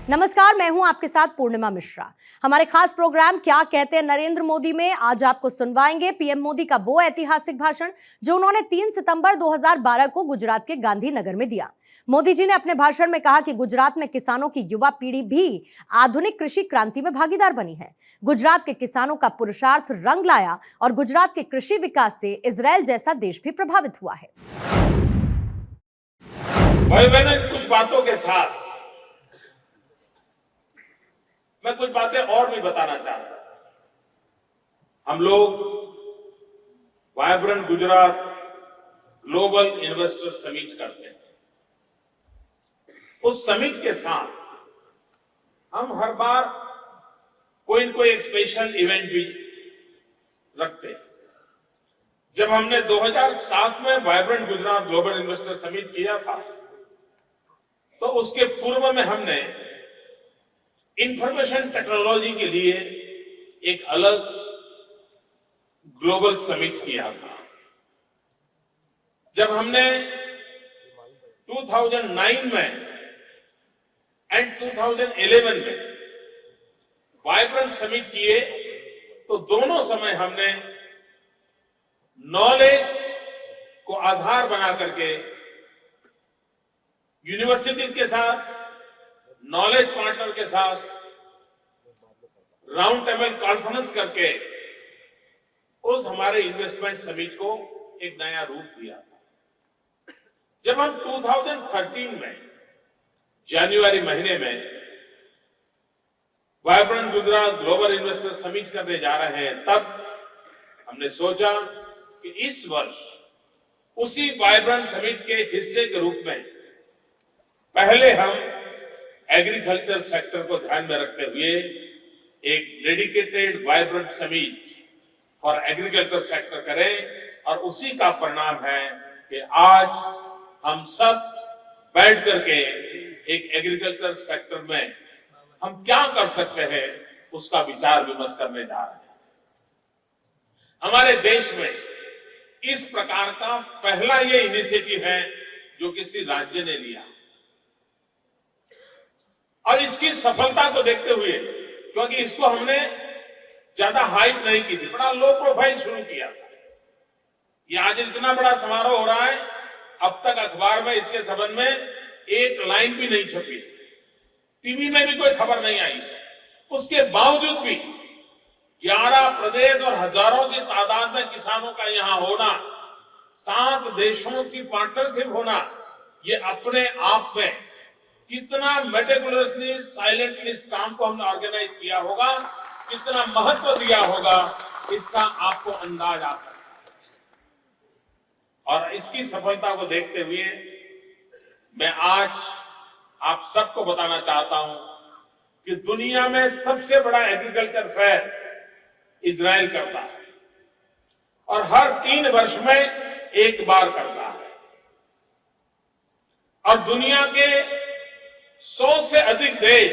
नमस्कार, मैं हूं आपके साथ पूर्णिमा मिश्रा। हमारे खास प्रोग्राम क्या कहते हैं नरेंद्र मोदी में आज आपको सुनवाएंगे पीएम मोदी का वो ऐतिहासिक भाषण जो उन्होंने 3 सितंबर 2012 को गुजरात के गांधीनगर में दिया। मोदी जी ने अपने भाषण में कहा कि गुजरात में किसानों की युवा पीढ़ी भी आधुनिक कृषि क्रांति में भागीदार बनी है। गुजरात के किसानों का पुरुषार्थ रंग लाया और गुजरात के कृषि विकास से इजरायल जैसा देश भी प्रभावित हुआ है। कुछ बातों के साथ मैं कुछ बातें और भी बताना चाहता हूं। हम लोग vibrant Gujarat global investor summit करते हैं। उस समिट के साथ हम हर बार कोई न कोई एक स्पेशल इवेंट भी रखते हैं। जब हमने 2007 में vibrant Gujarat global investor summit किया था तो उसके पूर्व में हमने इंफॉर्मेशन टेक्नोलॉजी के लिए एक अलग ग्लोबल समिट किया था। जब हमने 2009 में एंड 2011 में वाइब्रेंट समिट किए तो दोनों समय हमने नॉलेज को आधार बना करके यूनिवर्सिटीज के साथ, नॉलेज पार्टनर के साथ राउंड टेबल कॉन्फ्रेंस करके उस हमारे इन्वेस्टमेंट समिट को एक नया रूप दिया था। जब हम 2013 में जनवरी महीने में vibrant Gujarat global investor summit करने जा रहे हैं तब हमने सोचा कि इस वर्ष उसी वाइब्रेंट समिट के हिस्से के रूप में पहले हम एग्रीकल्चर सेक्टर को ध्यान में रखते हुए एक dedicated vibrant summit for agriculture sector करें और उसी का परिणाम है कि आज हम सब बैठ करके एक एग्रीकल्चर सेक्टर में हम क्या कर सकते हैं उसका विचार विमर्श करने जा रहे हैं। हमारे देश में इस प्रकार का पहला ये इनिशिएटिव है जो किसी राज्य ने लिया और इसकी सफलता को देखते हुए, क्योंकि इसको हमने ज्यादा हाइप नहीं की थी, बड़ा लो प्रोफाइल शुरू किया था। ये आज इतना बड़ा समारोह हो रहा है, अब तक अखबार में इसके संबंध में एक लाइन भी नहीं छपी, टीवी में भी कोई खबर नहीं आई। उसके बावजूद भी 11 प्रदेश और हजारों की तादाद में किसानों का यहां होना, 7 देशों की पार्टनरशिप होना, ये अपने आप में कितना मेटिकुलसली साइलेंटली इस काम को हमने ऑर्गेनाइज किया होगा, कितना महत्व दिया होगा, इसका आपको अंदाज आ सकता है। और इसकी सफलता को देखते हुए मैं आज आप सबको बताना चाहता हूं कि दुनिया में सबसे बड़ा एग्रीकल्चर फेयर इजराइल करता है और हर 3 वर्ष में एक बार करता है और दुनिया के 100 से अधिक देश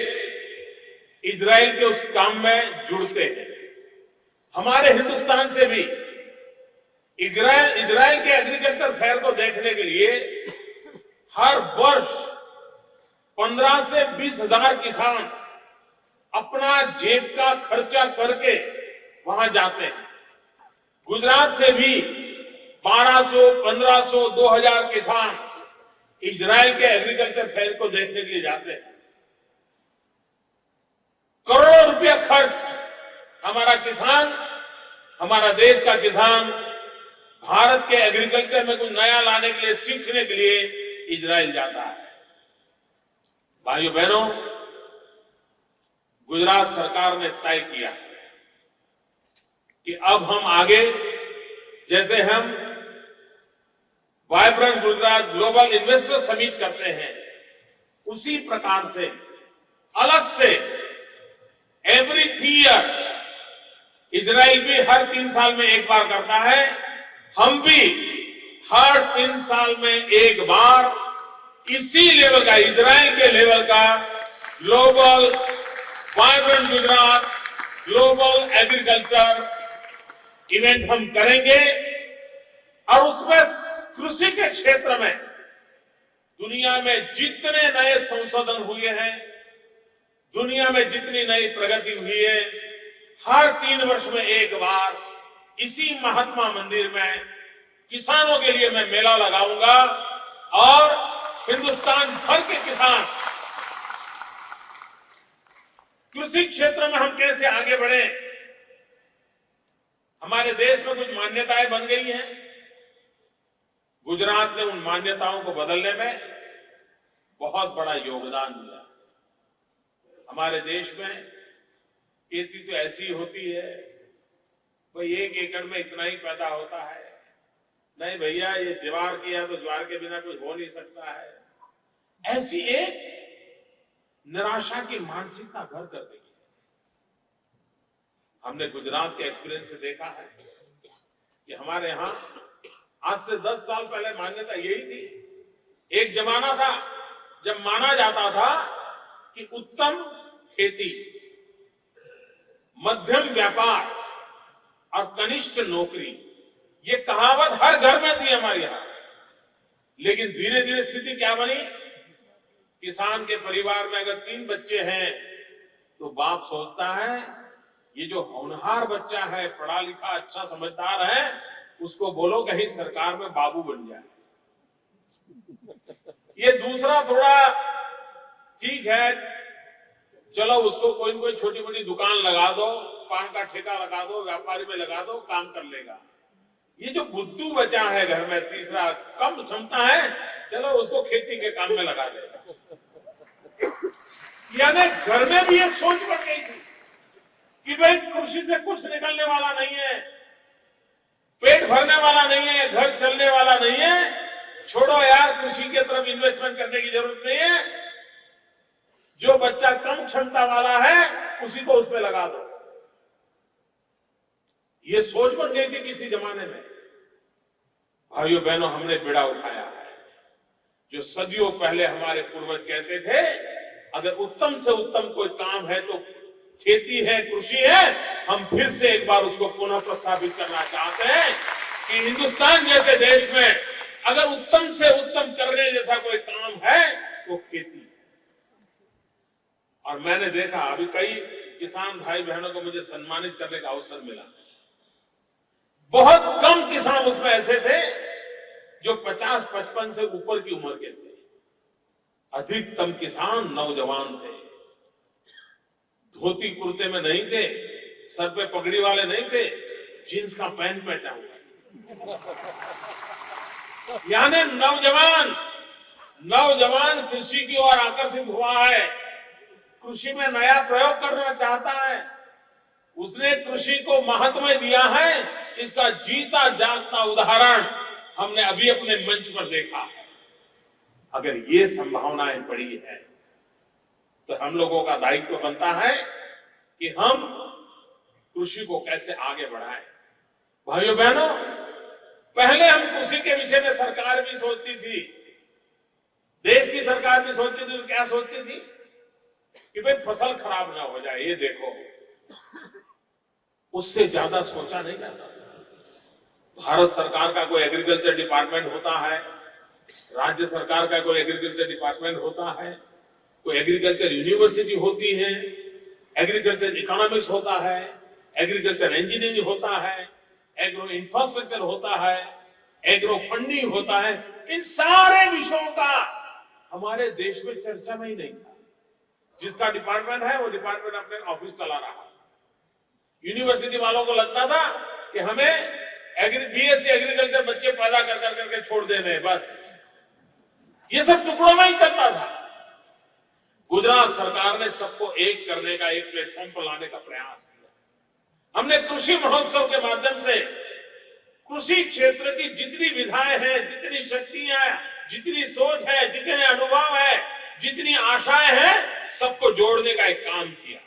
इजराइल के उस काम में जुड़ते हैं। हमारे हिंदुस्तान से भी इजराइल के एग्रीकल्चर फेयर को देखने के लिए हर वर्ष 15 से 20 हजार किसान अपना जेब का खर्चा करके वहां जाते हैं। गुजरात से भी 1200, 1500, 2000 किसान इजराइल के एग्रीकल्चर फेयर को देखने के लिए जाते हैं। करोड़ों रुपया खर्च हमारा किसान, हमारा देश का किसान भारत के एग्रीकल्चर में कुछ नया लाने के लिए, सीखने के लिए इजराइल जाता है। भाइयों बहनों, गुजरात सरकार ने तय किया कि अब हम आगे जैसे हम vibrant Gujarat global investor summit करते हैं, उसी प्रकार से अलग से एवरी 3 ईयर्स, इजराइल भी हर 3 साल में एक बार करता है, हम भी हर 3 साल में एक बार इसी लेवल का, इजराइल के लेवल का global vibrant Gujarat global agriculture event हम करेंगे और उसमें कृषि के क्षेत्र में दुनिया में जितने नए संशोधन हुए हैं दुनिया में जितनी नई प्रगति हुई है, हर 3 वर्ष में एक बार इसी महात्मा मंदिर में किसानों के लिए मैं मेला लगाऊंगा और हिंदुस्तान भर के किसान कृषि क्षेत्र में हम कैसे आगे बढ़े। हमारे देश में कुछ मान्यताएं बन गई हैं, गुजरात ने उन मान्यताओं को बदलने में बहुत बड़ा योगदान दिया। हमारे देश में खेती तो ऐसी होती है, कोई 1 एकड़ में इतना ही पैदा होता है। नहीं भैया, ये ज्वार किया तो ज्वार के बिना कुछ हो नहीं सकता है। ऐसी एक निराशा की मानसिकता घर कर देगी। हमने गुजरात के एक्सपीरियंस से देखा है कि हमारे यहां आज से 10 साल पहले मान्यता यही थी। एक जमाना था जब माना जाता था कि उत्तम खेती, मध्यम व्यापार और कनिष्ठ नौकरी, ये कहावत हर घर में थी हमारे यहां। लेकिन धीरे धीरे स्थिति क्या बनी, किसान के परिवार में अगर 3 बच्चे हैं तो बाप सोचता है ये जो होनहार बच्चा है, पढ़ा लिखा अच्छा समझदार है, उसको बोलो कहीं सरकार में बाबू बन जाए। ये दूसरा थोड़ा ठीक है, चलो उसको कोई न कोई छोटी मोटी दुकान लगा दो, पान का ठेका लगा दो, व्यापारी में लगा दो, काम कर लेगा। ये जो बुद्धू बचा है घर में, तीसरा कम क्षमता है, चलो उसको खेती के काम में लगा देगा। यानी घर में भी ये सोच बन गई थी कि भाई कृषि से कुछ निकलने वाला नहीं है, पेट भरने वाला नहीं है, घर चलने वाला नहीं है, छोड़ो यार, कृषि की तरफ इन्वेस्टमेंट करने की जरूरत नहीं है। जो बच्चा कम क्षमता वाला है उसी को उसमें लगा दो। ये सोच बन गई थी किसी जमाने में। भाइयों बहनों, हमने बेड़ा उठाया है। जो सदियों पहले हमारे पूर्वज कहते थे, अगर उत्तम से उत्तम कोई काम है तो खेती है, कृषि है, हम फिर से एक बार उसको पुनः प्रस्तावित करना चाहते हैं कि हिंदुस्तान जैसे देश में अगर उत्तम से उत्तम करने जैसा कोई काम है वो खेती। और मैंने देखा अभी कई किसान भाई बहनों को मुझे सम्मानित करने का अवसर मिला। बहुत कम किसान उसमें ऐसे थे जो 50-55 से ऊपर की उम्र के थे। अधिकतम किसान नौजवान थे, धोती कुर्ते में नहीं थे, सर पे पगड़ी वाले नहीं थे, जींस का पैंट पहना हुआ। यानी नौजवान कृषि की ओर आकर्षित हुआ है, कृषि में नया प्रयोग करना चाहता है, उसने कृषि को महत्व दिया है। इसका जीता जागता उदाहरण हमने अभी अपने मंच पर देखा है। अगर ये संभावनाएं पड़ी है तो हम लोगों का दायित्व बनता है कि हम कृषि को कैसे आगे बढ़ाएं। भाइयों बहनों, पहले हम कृषि के विषय में सरकार भी सोचती थी, देश की सरकार भी सोचती थी, तो क्या सोचती थी कि भाई फसल खराब ना हो जाए, ये देखो, उससे ज्यादा सोचा नहीं जाता। भारत सरकार का कोई एग्रीकल्चर डिपार्टमेंट होता है, राज्य सरकार का कोई एग्रीकल्चर डिपार्टमेंट होता है, कोई एग्रीकल्चर यूनिवर्सिटी होती है, एग्रीकल्चर इकोनॉमिक्स होता है, एग्रीकल्चर इंजीनियरिंग होता है, एग्रो इंफ्रास्ट्रक्चर होता है, एग्रो फंडिंग होता है। इन सारे विषयों का हमारे देश में चर्चा में ही नहीं था। जिसका डिपार्टमेंट है वो डिपार्टमेंट अपने ऑफिस चला रहा। यूनिवर्सिटी वालों को लगता था कि हमें बीएससी एग्रीकल्चर बच्चे पैदा कर करके छोड़ देने, बस ये सब टुकड़ों में ही चलता था। गुजरात सरकार ने सबको एक करने का, एक प्लेटफॉर्म पर लाने का प्रयास किया। हमने कृषि महोत्सव के माध्यम से कृषि क्षेत्र की जितनी विधाएं हैं, जितनी शक्तियां, जितनी सोच है, जितने अनुभव है, जितनी आशाएं हैं, सबको जोड़ने का एक काम किया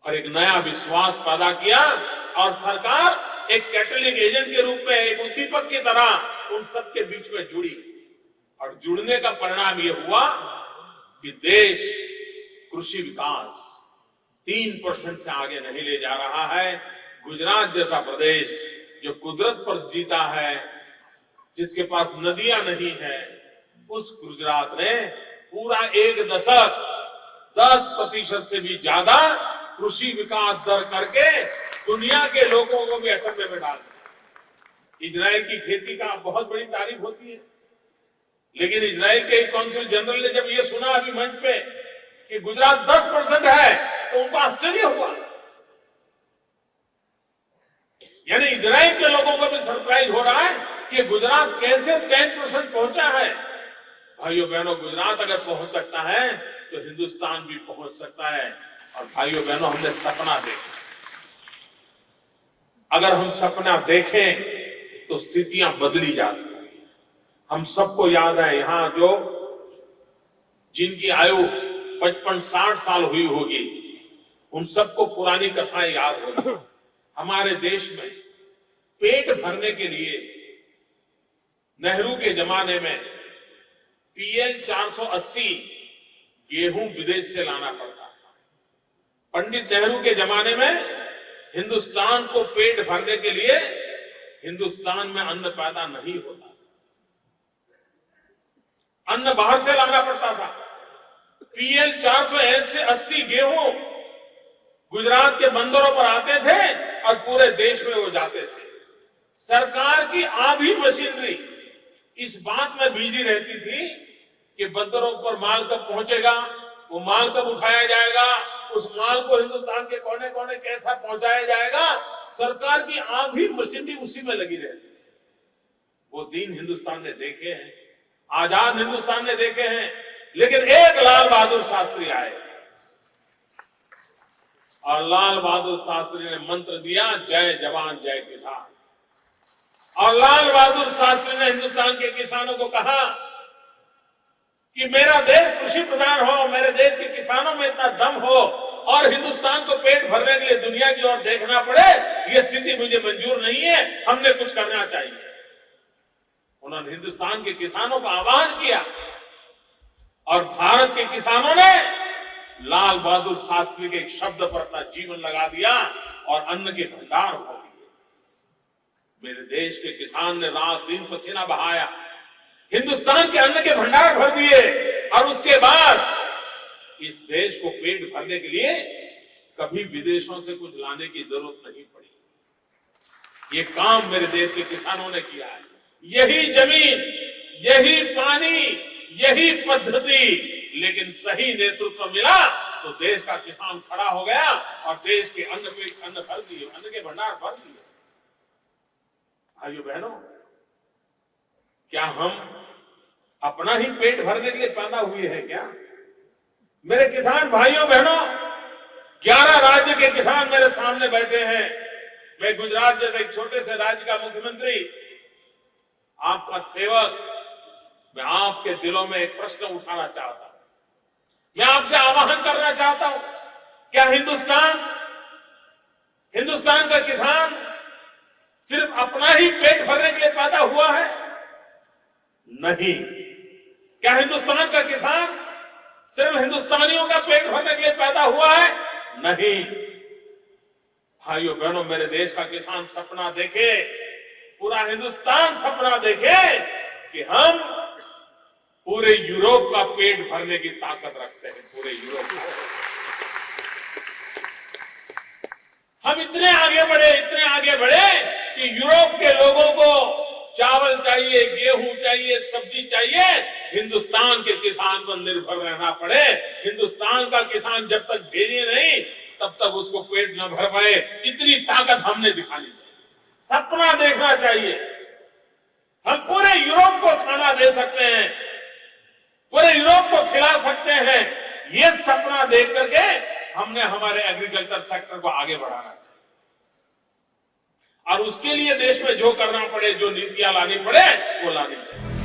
और एक नया विश्वास पैदा किया। और सरकार एक कैटलिक एजेंट के रूप में, एक उद्दीपक की तरह उन सबके बीच में जुड़ी। और जुड़ने का परिणाम यह हुआ कि देश कृषि विकास 3% से आगे नहीं ले जा रहा है। गुजरात जैसा प्रदेश जो कुदरत पर जीता है, जिसके पास नदियां नहीं है, उस गुजरात ने पूरा 1 दशक 10% से भी ज्यादा कृषि विकास दर करके दुनिया के लोगों को भी अचंभे में डाल दिया। इजराइल की खेती का बहुत बड़ी तारीफ होती है, लेकिन इजराइल के कौंसिल जनरल ने जब ये सुना अभी मंच पे कि गुजरात 10% है तो उनको आश्चर्य हुआ। यानी इजराइल के लोगों को भी सरप्राइज हो रहा है कि गुजरात कैसे 10% पहुंचा है। भाइयों बहनों, गुजरात अगर पहुंच सकता है तो हिंदुस्तान भी पहुंच सकता है। और भाइयों बहनों, हमने सपना देखा, अगर हम सपना देखें तो स्थितियां बदली जा सकती हैं। हम सबको याद है यहां जो जिनकी आयु 55-60 साल हुई होगी, उन सबको पुरानी कथाएं याद होगी। हमारे देश में पेट भरने के लिए नेहरू के जमाने में PL 480 गेहूं विदेश से लाना पड़ता था। पंडित नेहरू के जमाने में हिंदुस्तान को पेट भरने के लिए हिंदुस्तान में अन्न पैदा नहीं होता था, अन्न बाहर से लाना पड़ता था। PL 480 गेहूं गुजरात के बंदरों पर आते थे और पूरे देश में वो जाते थे। सरकार की आधी मशीनरी इस बात में बिजी रहती थी कि बंदरों पर माल कब पहुंचेगा, वो माल कब उठाया जाएगा, उस माल को हिंदुस्तान के कोने कोने कैसा पहुंचाया जाएगा। सरकार की आधी मशीनरी उसी में लगी रहती थी। वो दिन हिंदुस्तान ने देखे हैं, आजाद हिंदुस्तान ने देखे हैं। लेकिन एक लाल बहादुर शास्त्री आए और लाल बहादुर शास्त्री ने मंत्र दिया, जय जवान जय किसान। और लाल बहादुर शास्त्री ने हिंदुस्तान के किसानों को कहा कि मेरा देश कृषि प्रधान हो, मेरे देश के किसानों में इतना दम हो और हिंदुस्तान को पेट भरने के लिए दुनिया की ओर देखना पड़े, ये स्थिति मुझे मंजूर नहीं है, हमने कुछ करना चाहिए। उन्होंने हिंदुस्तान के किसानों का आह्वान किया और भारत के किसानों ने लाल बहादुर शास्त्री के एक शब्द पर अपना जीवन लगा दिया और अन्न के भंडार हो गए। मेरे देश के किसान ने रात दिन पसीना बहाया, हिंदुस्तान के अन्न के भंडार भर दिए और उसके बाद इस देश को पेट भरने के लिए कभी विदेशों से कुछ लाने की जरूरत नहीं पड़ी। ये काम मेरे देश के किसानों ने किया है। यही जमीन, यही पानी, यही पद्धति, लेकिन सही नेतृत्व मिला तो देश का किसान खड़ा हो गया और देश के अन्न भर दिए, अन्न के भंडार भर दिए। भाइयों बहनों, क्या हम अपना ही पेट भरने के लिए पैदा हुए हैं क्या? मेरे किसान भाइयों बहनों, 11 राज्य के किसान मेरे सामने बैठे हैं। मैं गुजरात जैसे एक छोटे से राज्य का मुख्यमंत्री, आपका सेवक, मैं आपके दिलों में एक प्रश्न उठाना चाहता हूं। मैं आपसे आह्वान करना चाहता हूं, क्या हिंदुस्तान का किसान सिर्फ अपना ही पेट भरने के लिए पैदा हुआ है? नहीं। क्या हिंदुस्तान का किसान सिर्फ हिंदुस्तानियों का पेट भरने के लिए पैदा हुआ है? नहीं। भाइयों बहनों, मेरे देश का किसान सपना देखे, पूरा हिंदुस्तान सपना देखे कि हम पूरे यूरोप का पेट भरने की ताकत रखते हैं। पूरे यूरोप का हम इतने आगे बढ़े कि यूरोप के लोगों को चावल चाहिए, गेहूं चाहिए, सब्जी चाहिए, हिंदुस्तान के किसान पर निर्भर रहना पड़े। हिंदुस्तान का किसान जब तक भेजे नहीं तब तक उसको पेट न भर पाए। इतनी ताकत हमने दिखानी चाहिए, सपना देखना चाहिए। हम पूरे यूरोप को खाना दे सकते हैं, पूरे यूरोप को खिला सकते हैं। ये सपना देख करके हमने हमारे एग्रीकल्चर सेक्टर को आगे बढ़ाना चाहिए और उसके लिए देश में जो करना पड़े, जो नीतियां लानी पड़े, वो लानी चाहिए।